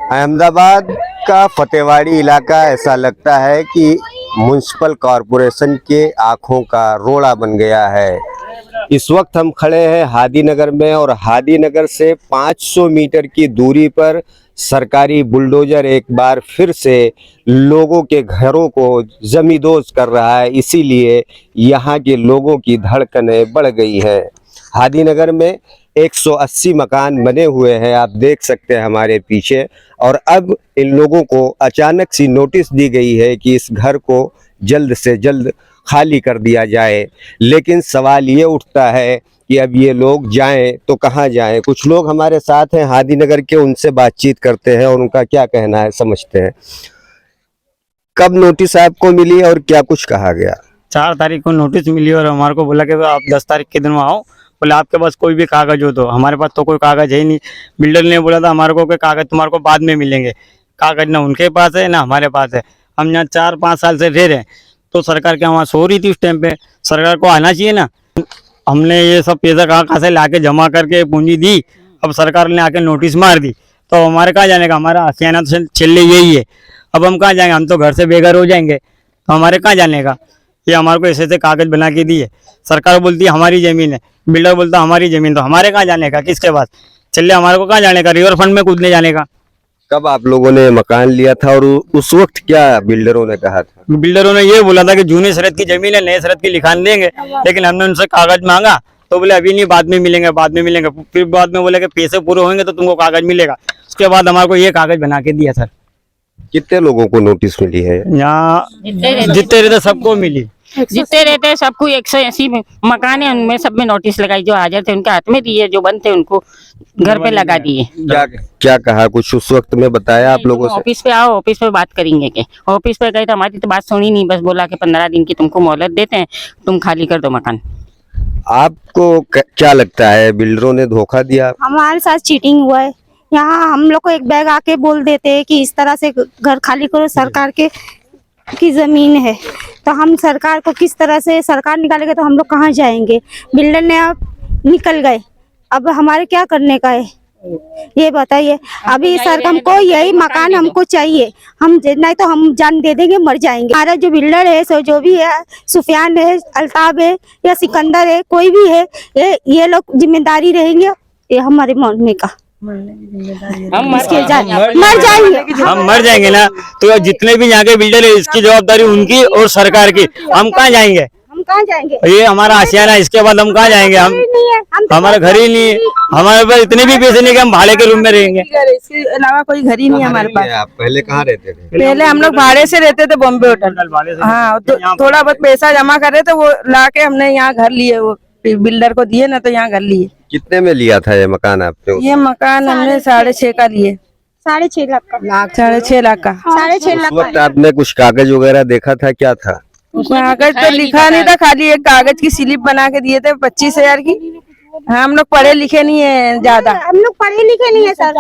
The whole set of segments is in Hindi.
अहमदाबाद का फतेहवाड़ी इलाका ऐसा लगता है कि म्युनिसिपल कॉरपोरेशन के आंखों का रोड़ा बन गया है। इस वक्त हम खड़े हैं हादी नगर में और हादी नगर से 500 मीटर की दूरी पर सरकारी बुलडोजर एक बार फिर से लोगों के घरों को जमींदोज कर रहा है। इसीलिए यहाँ के लोगों की धड़कनें बढ़ गई हैं। हादी नगर में 180 मकान बने हुए हैं, आप देख सकते हैं हमारे पीछे। और अब इन लोगों को अचानक सी नोटिस दी गई है कि इस घर को जल्द से जल्द खाली कर दिया जाए। लेकिन सवाल ये उठता है कि अब ये लोग जाएं तो कहाँ जाएं। कुछ लोग हमारे साथ हैं हादी नगर के, उनसे बातचीत करते हैं और उनका क्या कहना है समझते हैं। कब नोटिस आपको मिली और क्या कुछ कहा गया? 4 तारीख को नोटिस मिली और हमारे को बोला कि आप 10 तारीख के दिन में आओ। बोले आपके पास कोई भी कागज हो तो। हमारे पास तो कोई कागज है ही नहीं। बिल्डर ने बोला था हमारे को कि कागज तुम्हारे को बाद में मिलेंगे। कागज ना उनके पास है ना हमारे पास है। हम यहाँ 4-5 साल से रह रहे हैं, तो सरकार के वहाँ सो रही थी उस टाइम पे। सरकार को आना चाहिए ना। हमने ये सब पैसा कहाँ से लाके जमा करके पूंजी दी, अब सरकार ने आके नोटिस मार दी, तो हमारे कहाँ जाने का? हमारा आसियाना तो चले यही है। अब हम कहाँ जाएंगे? हम तो घर से बेघर हो जाएंगे, तो हमारे कहाँ जाने का? ये हमारे को ऐसे कागज बना के दिए। सरकार बोलती है हमारी ज़मीन है, बिल्डर बोलता हमारी ज़मीन, तो हमारे कहाँ जाने का? किसके पास चले? हमारे को कहाँ जाने का? रिवर फंड में कूदने जाने का। कब आप लोगों ने मकान लिया था और उस वक्त क्या बिल्डरों ने कहा था? बिल्डरों ने ये बोला था कि जूनी शरत की ज़मीन है, नए शरत की लिखान देंगे। लेकिन हमने उनसे कागज मांगा तो बोले अभी नहीं, बाद में मिलेंगे, बाद में मिलेंगे। फिर बाद में बोले कि पैसे पूरे होंगे तो तुमको कागज मिलेगा। उसके बाद हमारे को ये कागज बना के दिया सर। कितने लोगों को नोटिस मिली है? यहाँ जितने रहते सबको मिली। जितने रहते हैं सबको 180 मकान है, उनमें सब में नोटिस लगाई। जो हाजिर थे उनके हाथ में दिए, जो बंद थे उनको घर पे लगा दिए। क्या कहा कुछ उस वक्त में बताया आप लोगों से? ऑफिस पे आओ, ऑफिस पे बात करेंगे के। ऑफिस पे गए तो हमारी तो बात सुनी नहीं, बस बोला कि 15 दिन की तुमको मोहलत देते हैं, तुम खाली कर दो मकान। आपको क्या लगता है बिल्डरों ने धोखा दिया? हमारे साथ चीटिंग हुआ है। यहाँ हम लोग को एक बैग आके बोल देते हैं कि इस तरह से घर खाली करो, सरकार के की जमीन है, तो हम सरकार को किस तरह से सरकार निकालेगा, तो हम लोग कहाँ जाएंगे? बिल्डर ने अब निकल गए, अब हमारे क्या करने का है ये बताइए। अभी सर हमको यही मकान हमको चाहिए, हम नहीं तो हम जान दे देंगे, मर जाएंगे। हमारा जो बिल्डर है, सो जो भी है, सुफियान है, अल्ताफ है या सिकंदर है, कोई भी है, ये लोग जिम्मेदारी रहेंगे ये हमारे मरने का। हम मर जाएंगे, हम मर जाएंगे ना। तो जितने भी यहाँ के बिल्डर है इसकी जवाबदारी उनकी और सरकार की। हम कहाँ जाएंगे? हम कहाँ जाएंगे? ये हमारा आशियाना है, इसके बाद हम कहाँ जाएंगे? हम हमारा घर ही नहीं है, हमारे पास इतने भी पैसे नहीं कि हम भाड़े के रूम में रहेंगे। इसके अलावा कोई घर ही नहीं है हमारे पास। आप पहले कहाँ रहते थे? पहले हम लोग भाड़े से रहते थे बॉम्बे होटल। हाँ, तो थोड़ा बहुत पैसा जमा कर रहे थे, वो लाके हमने यहाँ घर लिए, वो बिल्डर को दिए ना, तो यहाँ घर लिए। कितने में लिया था ये मकान आपने? ये मकान हमने 6.5 का लिए। 6.5 लाख का। 6.5 लाख का। 6.5 लाख उस वक्त आपने कुछ कागज वगैरह देखा था? क्या था? कागज तो लिखा नहीं था, खाली एक कागज की स्लिप बना के दिए थे 25,000 की। हाँ, हम लोग पढ़े लिखे नहीं है ज्यादा। हम लोग पढ़े लिखे नहीं है सर।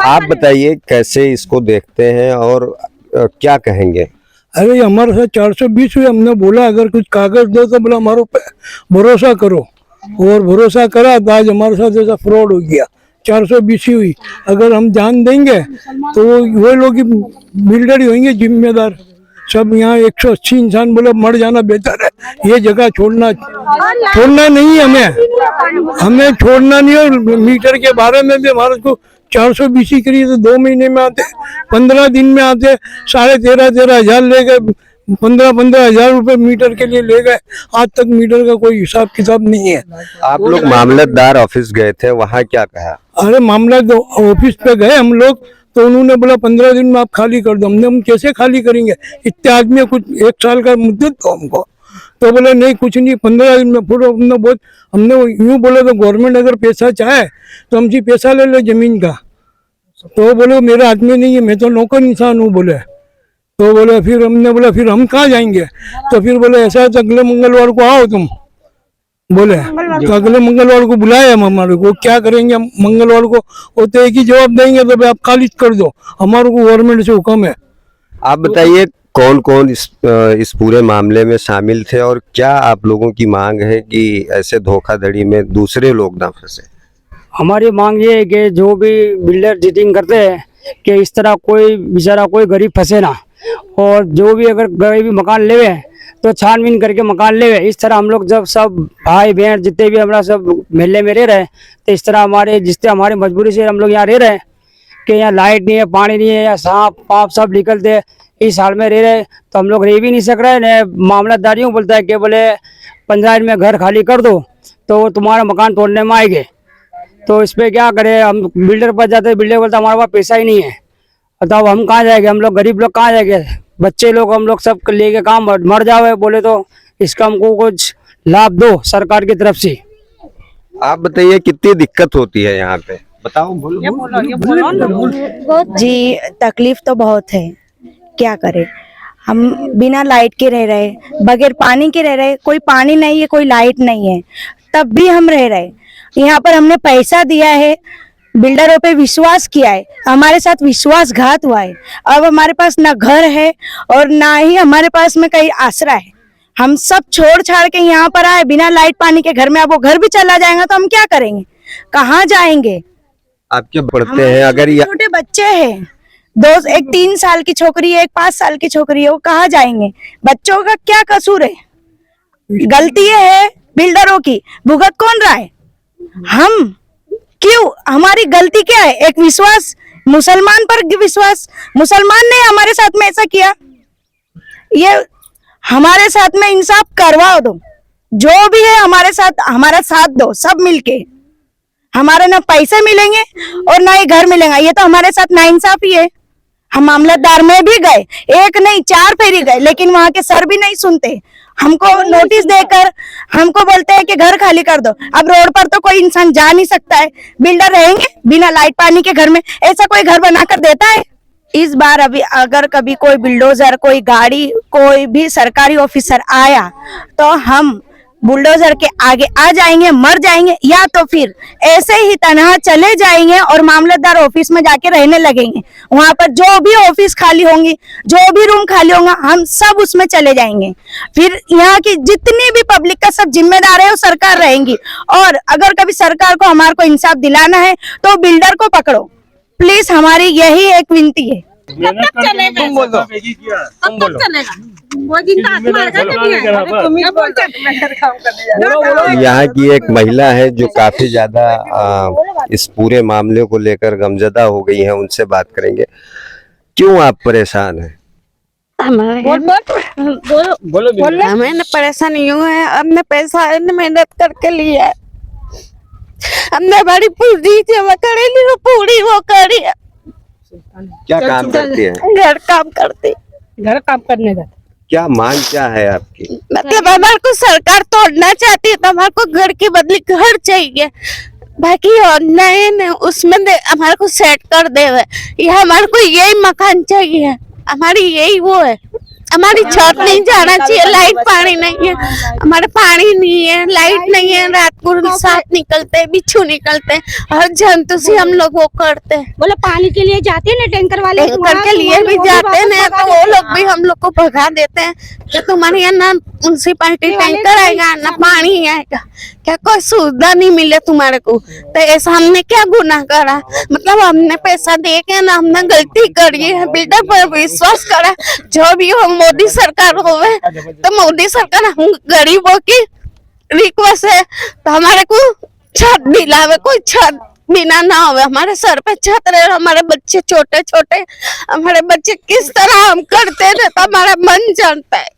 आप बताइए कैसे इसको देखते हैं और क्या कहेंगे? अरे हमारे साथ 420 हुए, हमने बोला अगर कुछ कागज दो तो बोला हमारे पे भरोसा करो, और भरोसा करा तो आज हमारे साथ ऐसा फ्रॉड हो गया। 420 ही हुई। अगर हम जान देंगे तो वो लोग ही बिल्डर ही होंगे जिम्मेदार। सब यहाँ 180 इंसान बोले मर जाना बेहतर है, ये जगह छोड़ना नहीं हमें छोड़ना नहीं। और मीटर के बारे में भी हमारे को 420 ही करी तो 2 महीने में आते, 15 दिन में आते, 13,500 हजार ले गए, 15,000 हजार रुपए मीटर के लिए ले गए। आज तक मीटर का कोई हिसाब किताब नहीं है। आप लोग मामलतदार ऑफिस गए थे, वहाँ क्या कहा? अरे मामला ऑफिस पे गए हम लोग, तो उन्होंने बोला 15 दिन में आप खाली कर दो। हमने हम कैसे खाली करेंगे? इतने आदमी कुछ 1 साल का मुद्दत तो हमको, तो बोले नहीं कुछ नहीं 15 दिन में। फिर हमने यूँ बोले तो गवर्नमेंट अगर पैसा चाहे तो हमसे पैसा ले ले जमीन का, तो बोले मेरे हाथ में नहीं है, मैं तो नौकर इंसान हूँ बोले। तो बोले फिर हमने बोला फिर हम कहाँ जाएंगे? तो फिर बोले ऐसा है तो अगले मंगलवार को आओ तुम, बोले तो अगले मंगलवार को बुलाए हम। हमारे को क्या करेंगे हम मंगलवार को? वो तो एक ही जवाब देंगे, तो भाई आप खारिज कर दो, हमारे को गवर्नमेंट से हुक्म है। आप बताइए कौन कौन इस पूरे मामले में शामिल थे और क्या आप लोगों की मांग है कि ऐसे धोखाधड़ी में दूसरे लोग ना फंसे? हमारी मांग ये है कि जो भी बिल्डर चीटिंग करते हैं कि इस तरह कोई बेचारा कोई गरीब फंसे ना, और जो भी अगर गरीबी मकान लेवे तो छानबीन करके मकान लेवे। इस तरह हम लोग जब सब भाई बहन जितने भी हमारा सब मोहल्ले में रह रहे, तो इस तरह जिस तरह हमारी मजबूरी से हम लोग यहाँ रह रहे हैं कि यहाँ लाइट नहीं है, पानी नहीं है, या सांप पाप सब निकलते हैं, इस हाल में रह रहे, तो हम लोग रह भी नहीं सक रहे। न मामलतदारियों बोलता है कि बोले 15 दिन में घर खाली कर दो तो वो तुम्हारा मकान तोड़ने में आएंगे। तो इस पर क्या करें, हम बिल्डर पर जाते, बिल्डर बोलता हमारे पास पैसा ही नहीं है। बताओ हम कहाँ जाएंगे, हम लोग गरीब लोग कहाँ जाएंगे, बच्चे लोग हम लोग सब लेके काम मर जाओ। बोले तो इसका हमको कुछ लाभ दो सरकार की तरफ से। आप बताइए कितनी दिक्कत होती है यहाँ पे, बताओ। जी तकलीफ तो बहुत है, क्या करें। हम बिना लाइट के रह रहे, बगैर पानी के रह रहे, कोई पानी नहीं है, कोई लाइट नहीं है, तब भी हम रह रहे। यहाँ पर हमने पैसा दिया है, बिल्डरों पे विश्वास किया है, हमारे साथ विश्वासघात हुआ है। अब हमारे पास ना घर है और ना ही हमारे पास में कहीं आसरा है। हम सब छोड़ छाड़ के यहाँ पर आए बिना लाइट पानी के घर में। अब वो घर भी चला जाएगा तो हम क्या करेंगे, कहाँ जाएंगे। आप क्या पढ़ते हैं? अगर छोटे बच्चे हैं, एक 3 साल की छोकरी है, एक 5 साल की छोकरी है, वो कहाँ जाएंगे। बच्चों का क्या कसूर है, गलती है बिल्डरों की, भुगत कौन रहा है, हम क्यों, हमारी गलती क्या है। एक विश्वास, मुसलमान पर विश्वास, मुसलमान ने हमारे साथ में ऐसा किया, ये हमारे साथ में इंसाफ करवा दो। जो भी है हमारे साथ, हमारा साथ दो सब मिलके। हमारे ना पैसे मिलेंगे और ना ही घर मिलेगा, ये तो हमारे साथ नाइंसाफी है। हम मामलतदार में भी गए, 1 नहीं 4 फेरी गए, लेकिन वहां के सर भी नहीं सुनते। हमको नोटिस देकर हमको बोलते हैं कि घर खाली कर दो। अब रोड पर तो कोई इंसान जा नहीं सकता है, बिल्डर रहेंगे बिना लाइट पानी के घर में, ऐसा कोई घर बनाकर देता है। इस बार अभी अगर कभी कोई बुलडोजर, कोई गाड़ी, कोई भी सरकारी ऑफिसर आया तो हम बुलडोजर के आगे आ जाएंगे, मर जाएंगे, या तो फिर ऐसे ही तनहा चले जाएंगे और मामलतदार ऑफिस में जाके रहने लगेंगे। वहां पर जो भी ऑफिस खाली होंगी, जो भी रूम खाली होगा, हम सब उसमें चले जाएंगे। फिर यहाँ की जितनी भी पब्लिक का सब जिम्मेदार है वो सरकार रहेंगी। और अगर कभी सरकार को हमारे को इंसाफ दिलाना है तो बिल्डर को पकड़ो प्लीज, हमारी यही एक विनती है। तुम बोल दो, तुम बोलो। यहाँ की एक महिला है जो काफी ज्यादा इस पूरे मामले को लेकर गमजदा हो गई है, उनसे बात करेंगे। क्यों आप परेशान हैं? हमें न परेशानी यूँ है, हमने पैसा मेहनत करके लिया है, हमने बड़ी पूरी जमा करेली, वो पूरी वो करी है। क्या काम करती हैं? घर काम करते, घर काम करने का क्या मांग क्या है आपकी? मतलब हमारे को सरकार तोड़ना चाहती है तो हमारे को घर की बदली घर चाहिए, बाकी और नए उसमें हमारे को सेट कर दे। ये हमारे को यही मकान चाहिए, हमारी यही वो है। हमारी छत नहीं जाना चाहिए, लाइट पानी नहीं है, हमारे पानी नहीं है, लाइट नहीं है, रात को सांप निकलते, बिच्छू निकलते, हर जंतु से हम लोग वो करते हैं। बोले पानी के लिए जाते हैं ना टैंकर वाले, टैंकर के लिए भी जाते हैं तो वो लोग भी हम लोग को भगा देते हैं कि तुम्हारे यहाँ ना म्यूनसिपालिटी टैंकर आएगा ना पानी आएगा, क्या कोई सुविधा नहीं मिले तुम्हारे को। तो ऐसा हमने क्या गुनाह करा, मतलब हमने पैसा दे के ना हमने गलती करी है, बिल्डर पर विश्वास करा। जो भी हो मोदी सरकार होवे तो मोदी सरकार हम गरीबों की रिक्वेस्ट है तो हमारे को छत दिलावे, कोई छत बिना ना होवे, हमारे सर पे छत रहे। हमारे बच्चे छोटे छोटे, हमारे बच्चे किस तरह हम करते थे तो हमारा मन जानता है।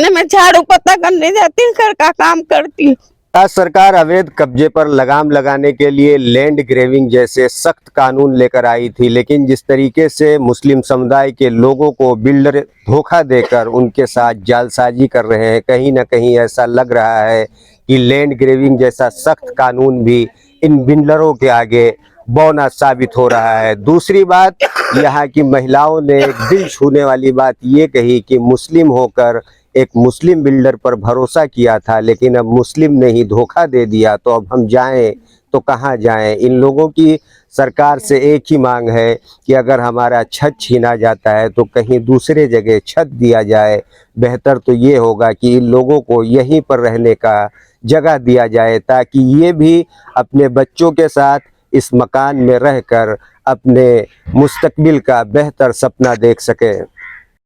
मैं झाड़ू पोछा करने जाती हूँ, घर का काम करती हूँ। आज सरकार अवैध कब्जे पर लगाम लगाने के लिए लैंड ग्रेविंग जैसे सख्त कानून लेकर आई थी, लेकिन जिस तरीके से मुस्लिम समुदाय के लोगों को बिल्डर धोखा देकर उनके साथ जालसाजी कर रहे हैं, कहीं ना कहीं ऐसा लग रहा है कि लैंड ग्रेविंग जैसा सख्त कानून भी इन बिल्डरों के आगे बौना साबित हो रहा है। दूसरी बात, यहाँ की महिलाओं ने दिल छूने वाली बात ये कही कि मुस्लिम होकर एक मुस्लिम बिल्डर पर भरोसा किया था, लेकिन अब मुस्लिम ने ही धोखा दे दिया, तो अब हम जाएं तो कहाँ जाएं। इन लोगों की सरकार से एक ही मांग है कि अगर हमारा छत छीना जाता है तो कहीं दूसरे जगह छत दिया जाए। बेहतर तो ये होगा कि इन लोगों को यहीं पर रहने का जगह दिया जाए, ताकि ये भी अपने बच्चों के साथ इस मकान में रहकर अपने मुस्तकबिल का बेहतर सपना देख सकें।